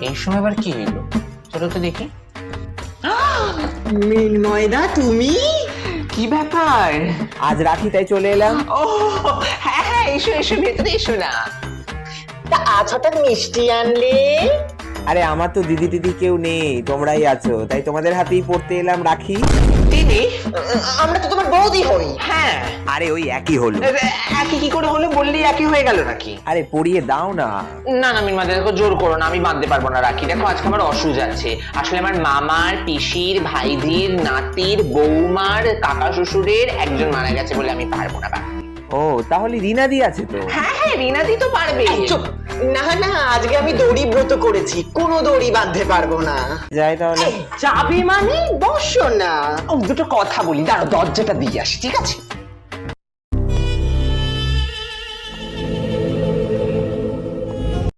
এই সময় আবার কি হইলো? চলো তো দেখি। মৃন্ময়দা, তুমি? কি ব্যাপার? আজ রাখি তাই চলে এলাম। ও হ্যাঁ হ্যাঁ, এসো এসো, ভেতরে এসো না। তা আজ হঠাৎ মিষ্টি আনলে? আরে আমার তো দিদি টিদি কেউ নেই, তোমরাই আছো, তাই তোমাদের হাতেই পড়তে এলাম রাখি। দিদি? আমরা তো তোমার বৌদি হই। হ্যাঁ। আরে ওই একই হলো। একই কি করে হলো বললেই একই হয়ে গেল নাকি? আরে পরিয়ে দাও না। না না মিনমা, দেখো জোর করো না, আমি বাঁধতে পারবো না রাখি। দেখো আজকে আমার অসুজ আছে, আসলে আমার মামার, পিসির, ভাইজির, নাতির, বৌমার, কাকা শ্বশুরের একজন মারা গেছে বলে আমি পারবো না বাঁধতে। ও তাহলে রিনাদি আছে তো? হ্যাঁ হ্যাঁ, রিনাদি তো পারবে। চুপ! না না, আজকে আমি দড়ি ব্রত করেছি, কোনো দড়ি বাঁধতে পারবো না। যাই তাহলে। যাবে মানে? বসো না। ও দুটো কথা বলি, দাঁড়াও দরজাটা দিয়ে আসি, ঠিক আছে?